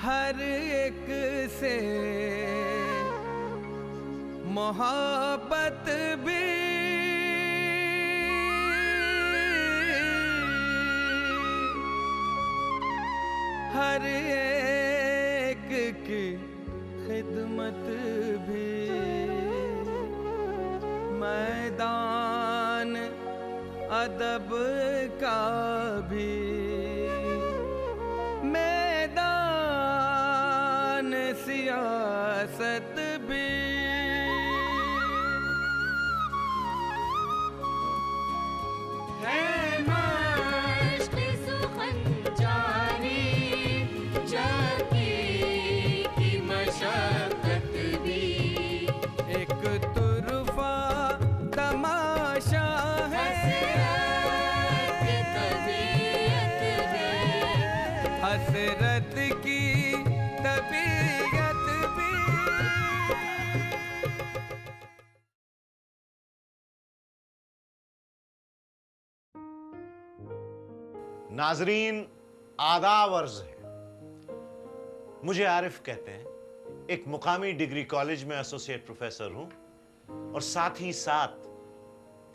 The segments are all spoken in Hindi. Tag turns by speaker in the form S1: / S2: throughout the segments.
S1: हर एक से मोहब्बत भी हर एक की खिदमत भी मैदान अदब का भी मैदान सियासत भी है
S2: मश्क सुखन जारी जाकी की मशक्कत भी
S1: एक तुरफा तमाशा है हसरत की तबीयत भी
S3: नाजरीन आदाब अर्ज है। मुझे आरिफ कहते हैं, एक मुकामी डिग्री कॉलेज में एसोसिएट प्रोफेसर हूं और साथ ही साथ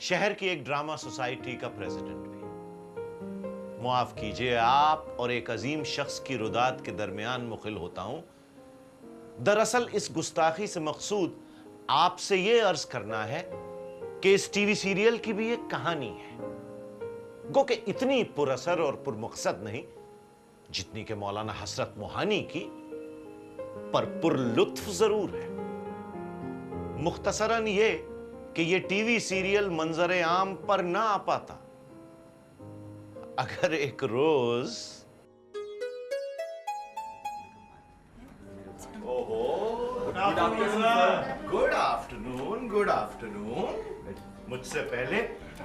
S3: शहर की एक ड्रामा सोसाइटी का प्रेसिडेंट भी। मुआफ कीजिए, आप और एक अजीम शख्स की रुदात के दरमियान मुखिल होता हूं। दरअसल इस गुस्ताखी से मकसूद आपसे यह अर्ज करना है कि इस टीवी सीरियल की भी एक कहानी है, गो कि इतनी पुरअसर और पुरमकसद नहीं जितनी के मौलाना हसरत मोहानी की, पर पुरलुत्फ जरूर है। मुख्तसरन ये कि ये टीवी सीरियल मंजरे आम पर ना आ पाता अगर एक रोज गुड आफ्टरनून गुड आफ्टरनून। मुझसे पहले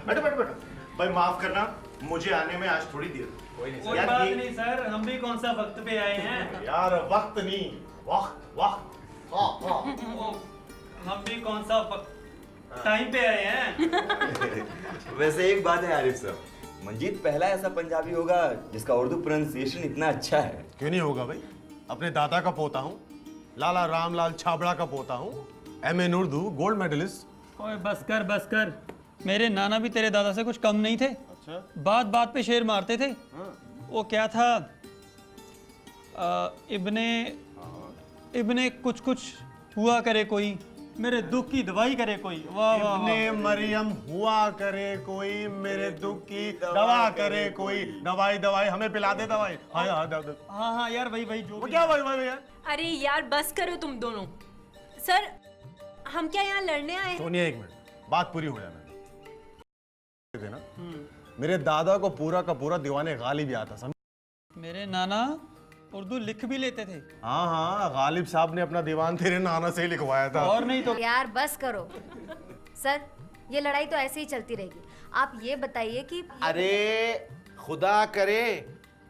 S3: बैठो बैठो बैठो भाई, माफ करना मुझे आने में आज थोड़ी देर
S4: कोई बात नहीं सर, हम भी कौन सा वक्त पे आए हैं।
S3: यार वक्त नहीं, वक्त वक्त।
S4: हम भी कौन सा वक्त टाइम पे आए हैं।
S5: वैसे एक बात है आरिफ साहब, मंजीत पहला ऐसा पंजाबी होगा जिसका उर्दू प्रोनाउंसिएशन इतना अच्छा है।
S3: क्यों नहीं होगा भाई, अपने दादा का पोता हूँ, लाला रामलाल छाबड़ा का पोता हूँ, MA in Urdu gold medalist.
S4: ओए बस कर, मेरे नाना भी तेरे दादा से कुछ कम नहीं थे। अच्छा? बात बात पे शेर मारते थे। वो क्या था, इब्ने कुछ कुछ हुआ करे कोई, मेरे दुख की दवाई करे कोई। वाह वाह
S3: इब्ने मरियम हुआ करे कोई, मेरे दुख की दवा करे कोई। दवाई दवाई हमें पिला दे दवाई।
S4: हाँ यार वही जो
S3: क्या भाई यार।
S6: अरे यार बस करो तुम दोनों। सर हम क्या यहाँ लड़ने आए हैं?
S3: सोनिया एक मिनट, बात पूरी हो जाए ना। मेरे दादा को पूरा का पूरा दीवाने गालिब आता, समझ।
S4: मेरे नाना उर्दू लिख भी लेते थे।
S3: हाँ, गालिब साहब ने अपना दीवान तेरे नाना से ही लिखवाया था।
S4: और नहीं तो
S7: यार बस करो। सर ये लड़ाई तो ऐसे ही चलती रहेगी। आप ये बताइए कि
S3: अरे खुदा करे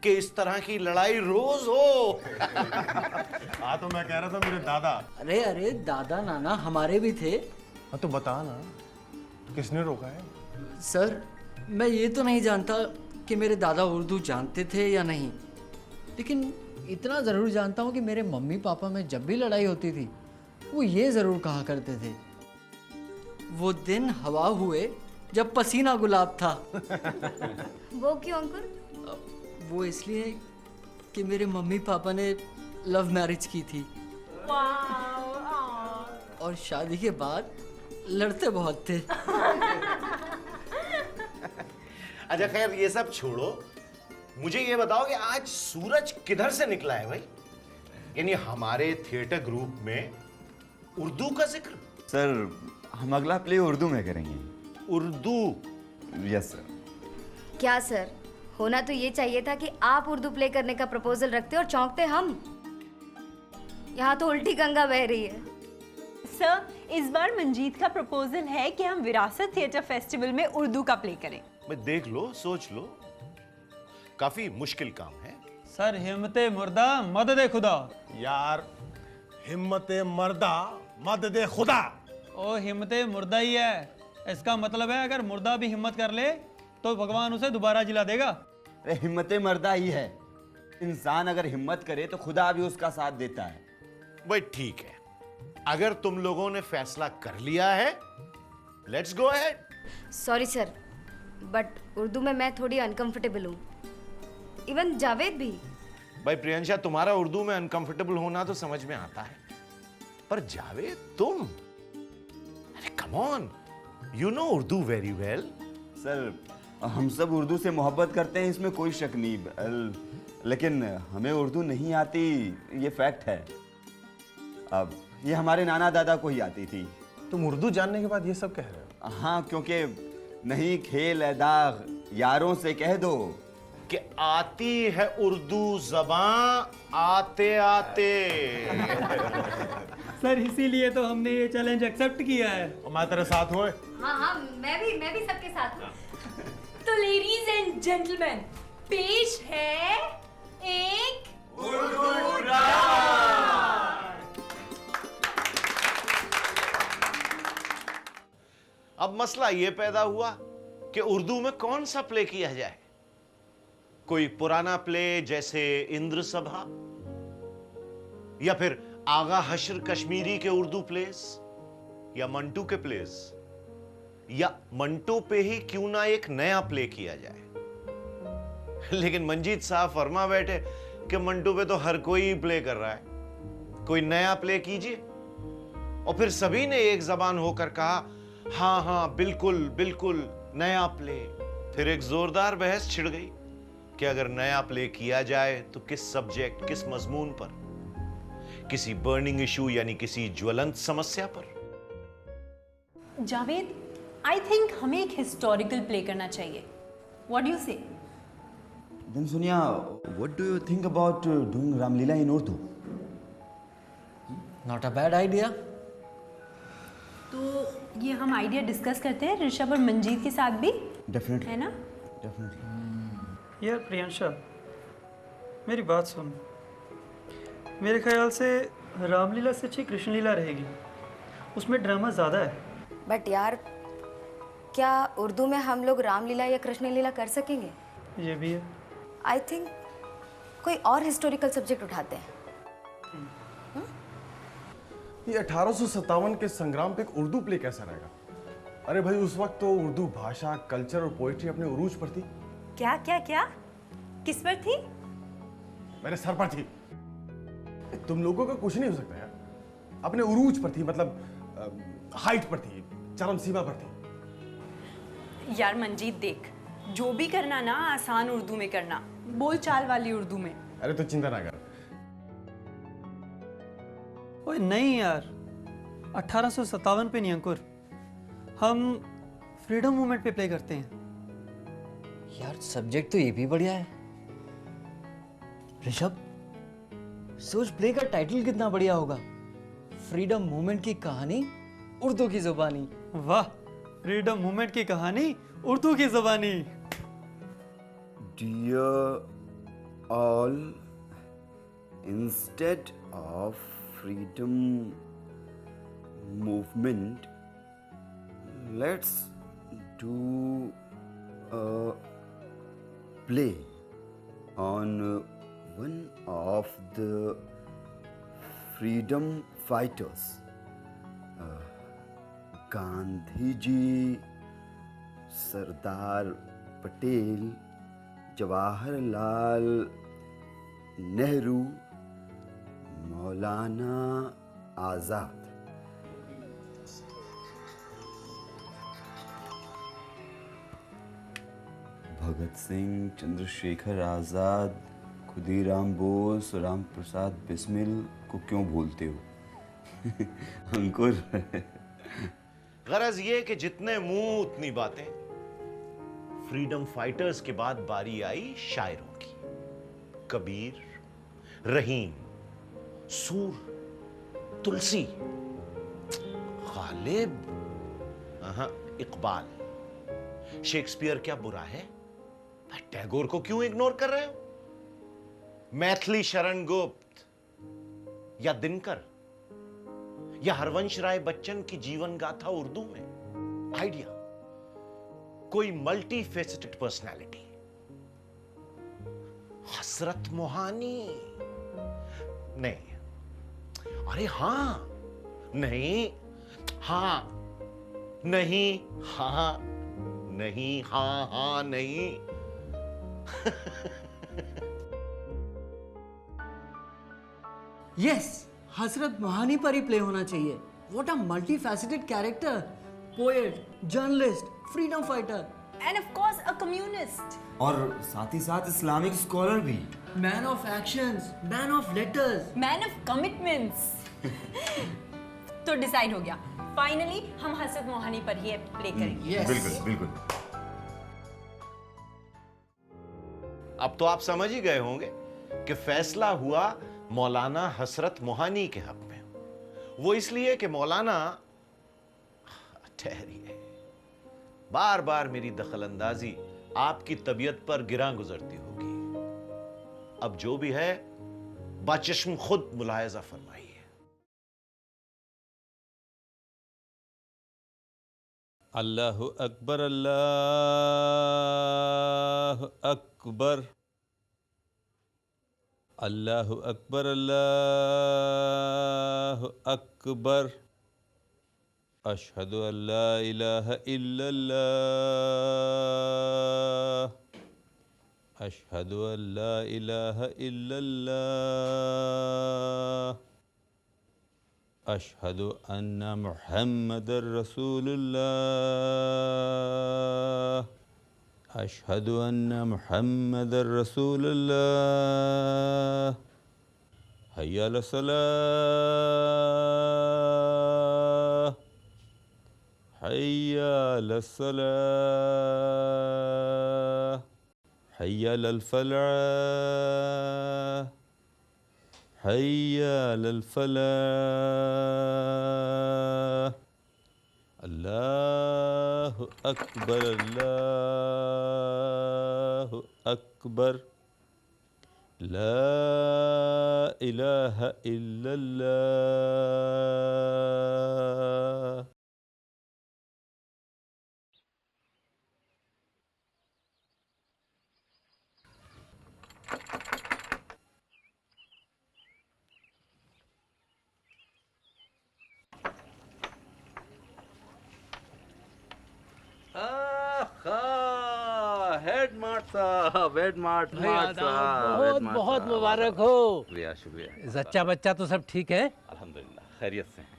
S3: कि इस तरह की लड़ाई रोज हो। हाँ तो मैं कह रहा था मेरे दादा।
S8: अरे दादा नाना हमारे भी थे।
S3: हाँ तो बता ना, किसने रोका है?
S8: सर मैं ये तो नहीं जानता कि मेरे दादा उर्दू जानते थे या नहीं, लेकिन इतना ज़रूर जानता हूँ कि मेरे मम्मी पापा में जब भी लड़ाई होती थी वो ये ज़रूर कहा करते थे, वो दिन हवा हुए जब पसीना गुलाब था।
S7: वो क्यों अंकुर?
S8: वो इसलिए कि मेरे मम्मी पापा ने लव मैरिज की थी और शादी के बाद लड़ते बहुत थे।
S3: अच्छा खैर ये सब छोड़ो, मुझे ये बताओ कि आज सूरज किधर से निकला है भाई? यानी हमारे थिएटर ग्रुप में उर्दू का जिक्र।
S5: सर हम अगला प्ले उर्दू में करेंगे।
S3: उर्दू?
S5: Yes sir.
S7: क्या सर, होना तो ये चाहिए था कि आप उर्दू प्ले करने का प्रपोजल रखते और चौंकते हम। यहाँ तो उल्टी गंगा बह रही है।
S6: सर इस बार मंजीत का प्रपोजल है कि हम विरासत थिएटर फेस्टिवल में उर्दू का प्ले करें।
S3: मैं देख लो, सोच लो, काफी मुश्किल काम है।
S4: सर हिम्मते मुर्दा मदद खुदा।
S3: यार हिम्मते मर्दा मदद खुदा।
S4: ओ हिम्मते मुर्दा ही है, इसका मतलब है अगर मुर्दा भी हिम्मत कर ले तो भगवान उसे दोबारा जिला देगा।
S5: अरे हिम्मते मर्दा ही है, इंसान अगर हिम्मत करे तो खुदा भी उसका साथ देता है।
S3: भाई ठीक है, अगर तुम लोगों ने फैसला कर लिया है, let's go ahead.
S7: Sorry sir, but Urdu में मैं थोड़ी अनकंफर्टेबल हूँ। इवन जावेद भी।
S3: भाई प्रियंशा, तुम्हारा उर्दू में अनकंफर्टेबल होना तो समझ में आता है, पर जावेद तुम, अरे come on, you know Urdu very well.
S5: Sir, हम सब उर्दू से मोहब्बत करते हैं, इसमें कोई शक नहीं, लेकिन हमें उर्दू नहीं आती, ये फैक्ट है। अब ये हमारे नाना दादा को ही आती थी।
S9: तुम उर्दू जानने के बाद ये सब कह रहे हो?
S5: हाँ, क्योंकि नहीं खेल है दाग, यारों से कह दो
S3: कि आती है उर्दू जबान आते आते।
S4: सर इसीलिए तो हमने ये चैलेंज एक्सेप्ट किया है।
S9: और मैं तेरे साथ हूँ।
S7: हाँ हाँ, मैं भी सबके साथ हूँ।
S6: तो लेडीज एंड जेंटलमैन, पेश है एक
S3: अब मसला यह पैदा हुआ कि उर्दू में कौन सा प्ले किया जाए। कोई पुराना प्ले जैसे इंद्र सभा, या फिर आगा हश्र कश्मीरी के उर्दू प्लेस, या मंटू के प्लेस, या मंटू पे ही क्यों ना एक नया प्ले किया जाए। लेकिन मंजीत साहब फरमा बैठे कि मंटू पे तो हर कोई प्ले कर रहा है, कोई नया प्ले कीजिए। और फिर सभी ने एक जबान होकर कहा, हाँ हाँ बिल्कुल बिल्कुल नया प्ले। फिर एक जोरदार बहस छिड़ गई कि अगर नया प्ले किया जाए तो किस सब्जेक्ट, किस मजमून पर, किसी बर्निंग इशू यानी किसी ज्वलंत समस्या पर।
S6: जावेद, आई थिंक हमें एक हिस्टोरिकल प्ले करना चाहिए। व्हाट डू यू से?
S5: Then Sonia, what do you think about doing Ramlila in Urdu?
S8: Not a bad idea.
S6: तो ये हम आइडिया डिस्कस करते हैं ऋषभ और मंजीत के साथ भी,
S5: Definitely.
S6: है ना?
S5: Definitely.
S4: यार प्रियंशा, मेरी बात सुन। मेरे ख्याल से रामलीला से अच्छी कृष्णलीला रहेगी, उसमें ड्रामा ज़्यादा है।
S7: बट यार, क्या उर्दू में हम लोग रामलीला या कृष्ण लीला कर सकेंगे?
S4: ये भी है।
S7: आई थिंक कोई और हिस्टोरिकल सब्जेक्ट उठाते हैं।
S9: ये 1857 के संग्राम पे एक उर्दू प्ले कैसा रहेगा? अरे भाई, उस वक्त तो उर्दू भाषा, कल्चर और पोएट्री अपने उरूज पर थी।
S6: क्या क्या क्या? किस पर थी?
S9: मेरे सर पर थी। तुम लोगों का कुछ नहीं हो सकता यार। अपने उरूज पर थी, मतलब हाइट पर थी, चरम सीमा पर थी।
S6: यार मंजीत देख, जो भी करना ना आसान उर्दू में करना, बोल चाल वाली उर्दू में।
S9: अरे तो चिंता ना कर।
S4: ओए नहीं यार, 1857 पे नहीं अंकुर, हम फ्रीडम मूवमेंट पे प्ले करते हैं।
S8: यार सब्जेक्ट तो ये भी बढ़िया है। ऋषभ, सोच प्ले का टाइटल कितना बढ़िया होगा। फ्रीडम मूवमेंट की कहानी उर्दू की जुबानी।
S4: वाह, फ्रीडम मूवमेंट की कहानी उर्दू की जुबानी।
S5: Dear all, instead of freedom movement, let's do a play on one of the freedom fighters, Gandhi ji, Sardar Patel, Jawaharlal Nehru, Maulana Azad. Bhagat Singh, Chandrashekhar Azad, Khudiram Bose, Ram Prasad Bismil को क्यों भूलते हो? अंकुर।
S3: गरज ये कि जितने मुंह उतनी बातें। फ्रीडम फाइटर्स के बाद बारी आई शायरों की। कबीर, रहीम, सूर, तुलसी, गालिब, इकबाल। शेक्सपियर क्या बुरा है? टैगोर को क्यों इग्नोर कर रहे हो? मैथिली शरण गुप्त या दिनकर या हरवंश राय बच्चन की जीवन गाथा उर्दू में। आइडिया, कोई मल्टी फेसेटेड पर्सनालिटी। हसरत मोहानी। नहीं, अरे हाँ, नहीं, हाँ, नहीं, हाँ, नहीं, हाँ, हाँ, नहीं।
S8: यस, हसरत मोहानी पर ही प्ले होना चाहिए। What a multi faceted character, poet, journalist, freedom fighter
S6: end of course a communist.
S5: और साथ ही साथ इस्लामिक स्कॉलर भी।
S8: Man of actions, man of letters,
S6: man of commitments. तो डिसाइड हो गया, फाइनली हम हसरत मोहानी पर ही प्ले करेंगे।
S8: यस
S5: बिल्कुल बिल्कुल।
S3: अब तो आप समझ ही गए होंगे कि फैसला हुआ मौलाना हसरत मोहानी के हक में। वो इसलिए कि मौलाना, ठहरिए, बार बार मेरी दखलंदाजी आपकी तबीयत पर गिरा गुजरती होगी। अब जो भी है बाचश्म खुद मुलाहिजा फरमाइए।
S1: अल्लाहु अकबर, अल्लाहु अकबर, अल्लाहु अकबर, अल्लाहु अकबर। अशहदु अल्ला इलाहा इल्लल्लाह, अशहदु अल्ला इलाहा इल्लल्लाह, अशहदु अन्ना मुहम्मदर रसूलुल्लाह, अशहदु अन्ना मुहम्मदर रसूलुल्लाह। हय्या अला सलाह, हय्या अला सलाह, हय्या अल फलाह, हय्या अल फलाह। अल्लाहु अकबर, अल्लाहु अकबर, ला इलाहा इल्लल्लाह।
S10: हेड मार्ट साहब, हेड मार्ट
S11: बहुत बहुत मुबारक हो।
S10: शुक्रिया शुक्रिया।
S11: जच्चा बच्चा तो सब ठीक है?
S10: अल्हम्दुलिल्लाह खैरियत से हैं।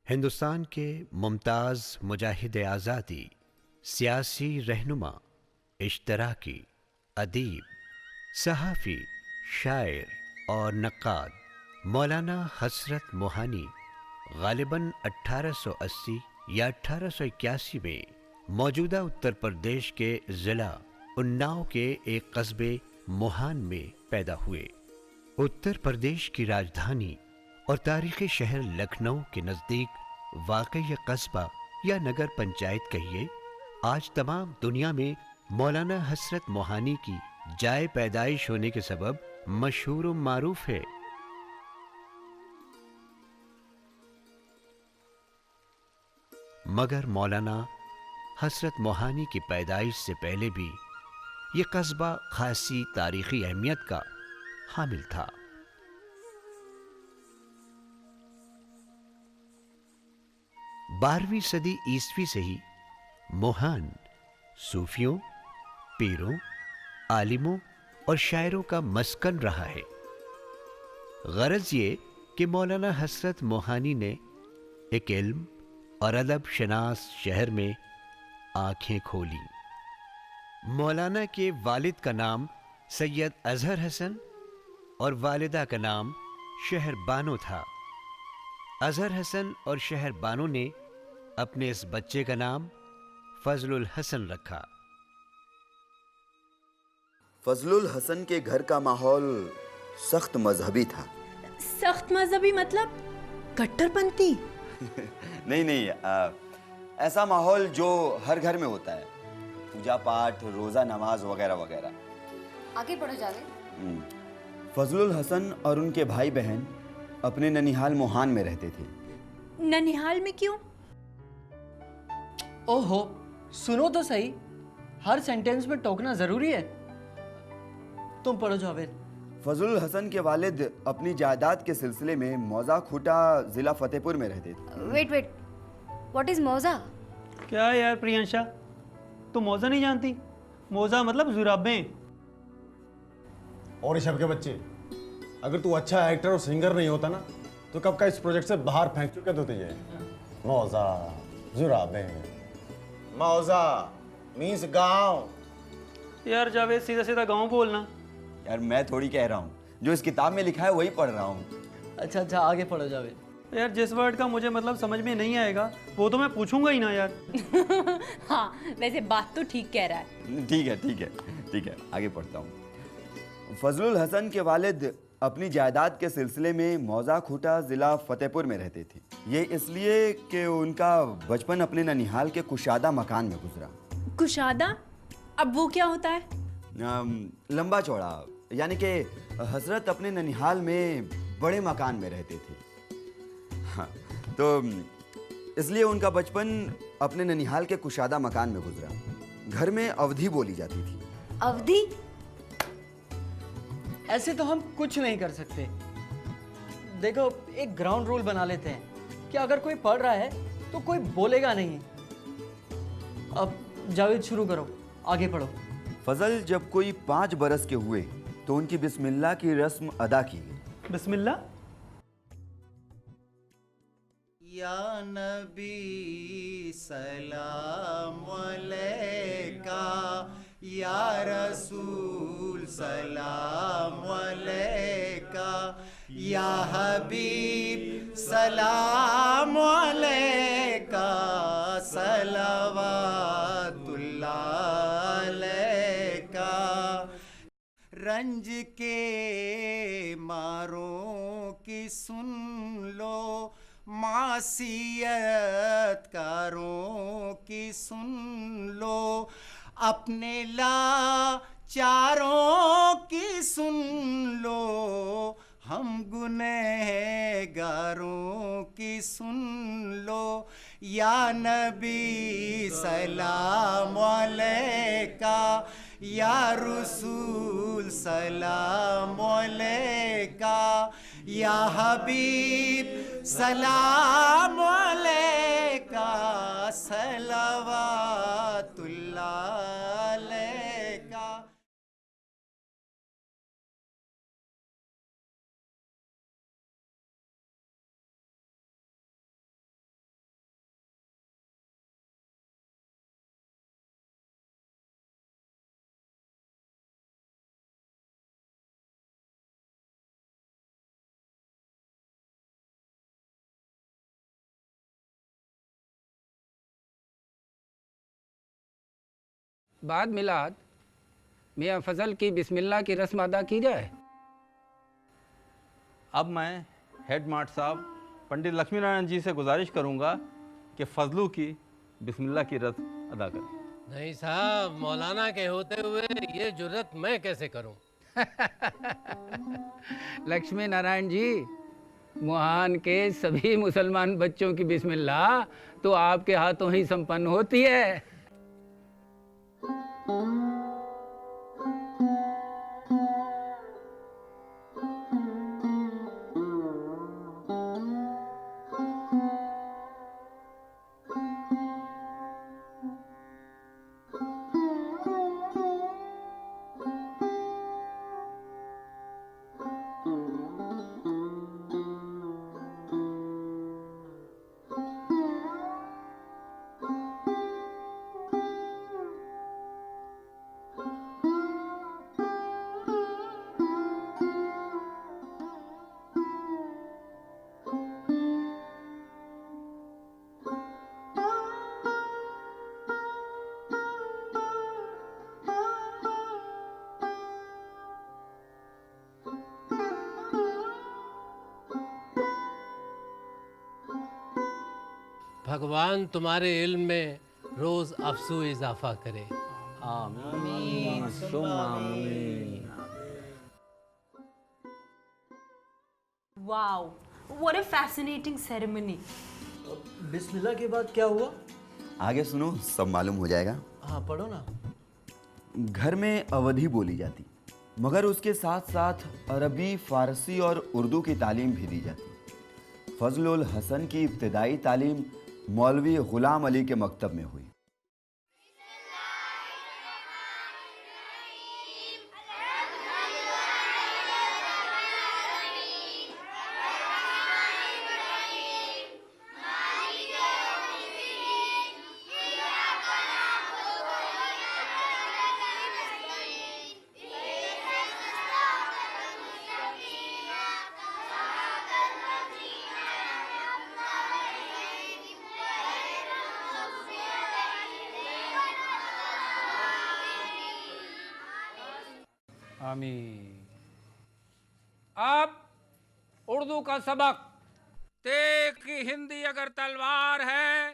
S12: हिंदुस्तान के मुमताज़ मुजाहिद आज़ादी, सियासी रहनुमा, इश्तराकी, अदीब, सहाफ़ी, शायर और नक्काद मौलाना हसरत मोहानी गालिबन 1880 या 1881 में मौजूदा उत्तर प्रदेश के ज़िला उन्नाव के एक कस्बे मोहान में पैदा हुए। उत्तर प्रदेश की राजधानी और तारीख़ी शहर लखनऊ के नज़दीक वाक़ई यह कस्बा या नगर पंचायत कहिए, आज तमाम दुनिया में मौलाना हसरत मोहानी की जाए पैदाइश होने के सबब मशहूर व मारूफ है। मगर मौलाना हसरत मोहानी की पैदाइश से पहले भी ये कस्बा खासी तारीख़ी अहमियत का हामिल था। 12वीं सदी ईस्वी से ही मोहान सूफियों, पीरों, आलिमों और शायरों का मस्कन रहा है। गरज ये कि मौलाना हसरत मोहानी ने एक इल्म और अदब शनास शहर में आंखें खोली। मौलाना के वालिद का नाम सैयद अजहर हसन और वालिदा का नाम शहर बानो था। अजहर हसन और शहर बानो ने अपने इस बच्चे का नाम फजलुल हसन रखा।
S5: फजलुल हसन के घर का माहौल सख्त मजहबी था।
S6: सख्त मजहबी मतलब कट्टरपंथी?
S5: नहीं, ऐसा माहौल जो हर घर में होता है, पूजा पाठ, रोजा, नमाज वगैरह वगैरह।
S7: आगे बढ़ो जावेद।
S5: फजलुल हसन और उनके भाई बहन अपने ननिहाल मोहान में रहते थे।
S6: ननिहाल में क्यों?
S8: ओहो, सुनो तो सही, हर सेंटेंस में टोकना जरूरी है। तुम पढ़ो जावेद।
S5: फजलुल हसन के वालिद अपनी जायदाद के सिलसिले में मौजा खूटा जिला फतेहपुर में रहते थे।
S7: वेट वेट, व्हाट इज मौजा?
S4: क्या यार प्रियंशा, तुम मौजा नहीं जानती? मौजा मतलब जुराबें।
S9: और ऋषभ के बच्चे, अगर तू अच्छा एक्टर और सिंगर नहीं होता ना तो कब का इस प्रोजेक्ट से बाहर फेंक चुके थे तुझे। मौजा, जुराबें।
S3: मौजा मीन्स गांव।
S4: यार जावेद सीधा सीधा गाँव बोलना।
S5: यार मैं थोड़ी कह रहा हूँ, जो इस किताब में लिखा है वही पढ़ रहा हूँ।
S8: अच्छा अच्छा, आगे पढ़ो जावेद।
S4: यार जिस वर्ड का मुझे मतलब समझ में नहीं आएगा वो तो मैं पूछूंगा ही ना यार।
S6: हाँ वैसे बात तो ठीक कह रहा है।
S5: ठीक है ठीक है ठीक है, आगे पढ़ता हूँ। फजलुल हसन के वालिद अपनी जायदाद के सिलसिले में मौजा खूटा जिला फतेहपुर में रहते थे। ये इसलिए कि उनका बचपन अपने ननिहाल के कुशादा मकान में गुजरा।
S6: कुशादा, अब वो क्या होता है?
S5: लंबा चौड़ा, यानी कि हजरत अपने ननिहाल में बड़े मकान में रहते थे। हाँ, तो इसलिए उनका बचपन अपने ननिहाल के कुशादा मकान में गुजरा। घर में अवधी बोली जाती थी।
S7: अवधी?
S8: ऐसे तो हम कुछ नहीं कर सकते। देखो, एक ग्राउंड रूल बना लेते हैं कि अगर कोई पढ़ रहा है तो कोई बोलेगा नहीं। अब जावेद शुरू करो, आगे पढ़ो।
S5: फजल जब कोई 5 बरस के हुए तो उनकी बिस्मिल्लाह की रस्म अदा की गई।
S4: बिस्मिल्लाह।
S13: या नबी सलाम अलैका, या रसूल सलाम अलैका, या हबीब सलाम अलैका, सलवातुल्लाह अलैका। रंज के मारों की सुन लो, मासियत कारों की सुन लो, अपने लाचारों की सुन लो, हम गुनहगारों की सुन लो। या नबी सलाम अलैका, या रसूल सलाम अलैका, या हबीब सलाम अलैका, सलवातुल्लाह अलैका।
S11: बाद मिलाद मियाँ फजल की बिस्मिल्लाह की रस्म अदा की जाए।
S1: अब मैं हेड मार्ट साहब पंडित लक्ष्मी नारायण जी से गुजारिश करूंगा कि फजलू की बिस्मिल्लाह की रस्म अदा करें।
S11: नहीं साहब, मौलाना के होते हुए ये जुर्रत मैं कैसे करूं? लक्ष्मी नारायण जी, मुहान के सभी मुसलमान बच्चों की बिस्मिल्लाह तो आपके हाथों ही संपन्न होती है। भगवान तुम्हारे इल्म में रोज अफसू इजाफा करे।
S1: आमीन सुम आमीन।
S6: Wow, what a fascinating ceremony.
S8: बिस्मिल्लाह के बाद क्या हुआ?
S5: आगे सुनो, सब मालूम हो जाएगा।
S8: हाँ पढ़ो ना।
S5: घर में अवधी बोली जाती, मगर उसके साथ साथ अरबी, फारसी और उर्दू की तालीम भी दी जाती। फजल उल हसन की इब्तिदाई तालीम मौलवी गुलाम अली के मकतब में हुई।
S11: आमीन। अब उर्दू का सबक। तेग की हिंदी अगर तलवार है,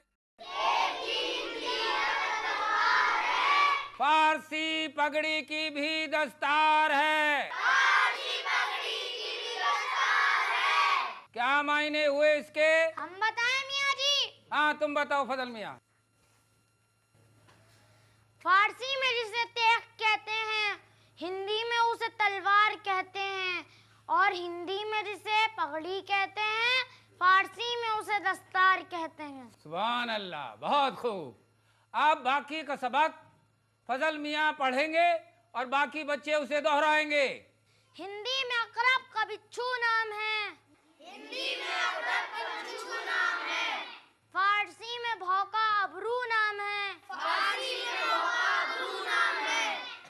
S11: फारसी पगड़ी की भी दस्तार है। क्या मायने हुए इसके?
S7: हम बताएं मियाँ जी।
S11: हाँ तुम बताओ फजल मियाँ।
S7: फारसी में जिसे तेग कहते हैं, हिंदी में उसे तलवार कहते हैं, और हिंदी में जिसे पगड़ी कहते हैं, फारसी में उसे दस्तार कहते हैं।
S11: सुभान अल्लाह, बहुत खूब। अब बाकी का सबक फजल मियाँ पढ़ेंगे और बाकी बच्चे उसे दोहराएंगे।
S7: हिंदी में अकरब का बिच्छू नाम है। हिंदी में अकरब का बिच्छू नाम है। फारसी में भौका अबरू नाम है। फारसी में भौका अबरू नाम है।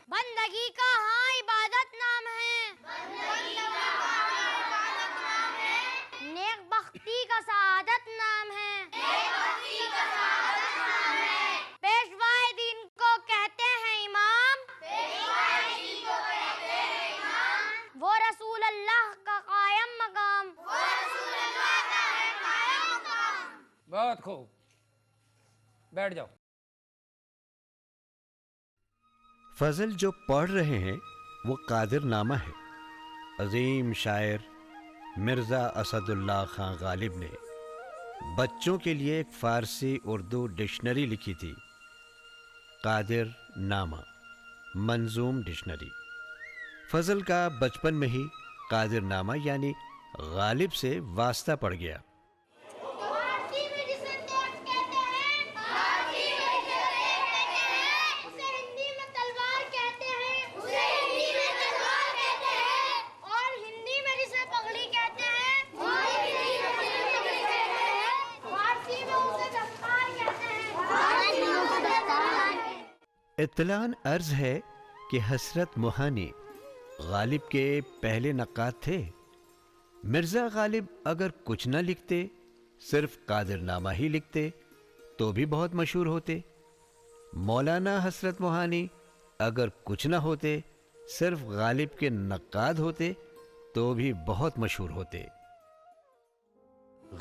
S7: बंदगी का हाँ इबादत नाम है। बंदगी का हाँ इबादत नाम है। नेक बख्ती का सआदत नाम है। नेक बख्ती का सआदत नाम है। पेशवाए दीन को कहते हैं इमाम। पेशवाए दीन को कहते हैं इमाम। वो रसूल अल्लाह का कायम मकाम। वो रसूल अल्लाह का है कायम मकाम।
S11: बहुत खूब, बैठ जाओ।
S12: फजल जो पढ़ रहे हैं वो कादिर नामा है। अजीम शायर मिर्ज़ा असदुल्लाह खां गालिब ने बच्चों के लिए एक फ़ारसी उर्दू डिक्शनरी लिखी थी, कादिर नामा मंजूम डिक्शनरी। फजल का बचपन में ही कादिर नामा यानी गालिब से वास्ता पड़ गया।
S7: फारसी में जिसे तेग कहते हैं, फारसी में जिसे तेग कहते हैं, उसे हिंदी में तलवार कहते हैं। उसे हिंदी में तलवार कहते हैं। और हिंदी में जिसे पगड़ी कहते हैं, और हिंदी में जिसे पगड़ी कहते हैं, फारसी में उसे दस्तार कहते हैं। फारसी में उसे दस्तार।
S12: इत्तलान अर्ज है कि हसरत मुहानी गालिब के पहले नक्काद थे। मिर्ज़ा गालिब अगर कुछ न लिखते, सिर्फ कादिरनामा ही लिखते तो भी बहुत मशहूर होते। मौलाना हसरत मोहानी अगर कुछ न होते, सिर्फ गालिब के नक्काद होते तो भी बहुत मशहूर होते।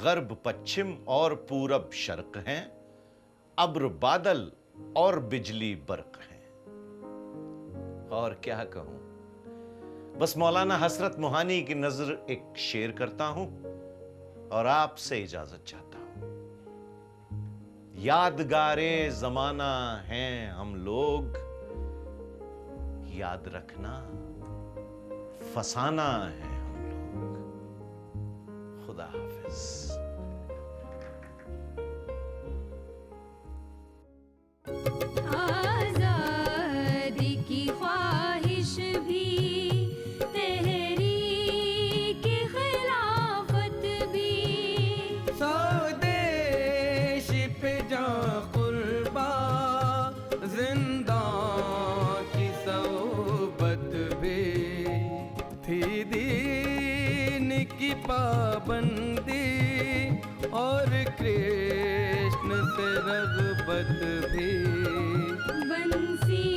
S3: गर्ब पश्चिम और पूरब शर्क हैं, अब्र बादल और बिजली बर्क हैं। और क्या कहूं, बस मौलाना हसरत मोहानी की नजर एक शेर करता हूं और आपसे इजाजत चाहता हूं। यादगारे जमाना हैं हम लोग, याद रखना फसाना है हम लोग। खुदा हाफिज।
S2: आज़ादी की ख्वाहिश भी, तहरीक खिलाफत भी,
S13: स्वदेश पे जां कुर्बा, जिंदा की सोबत भी थी। दीन की पाबंदी और कृष्ण से रग़बत भी।
S2: बंसी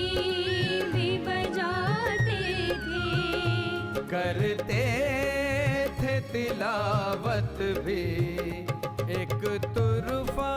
S2: भी बजाते थे,
S13: करते थे तिलावत भी। एक तुरफा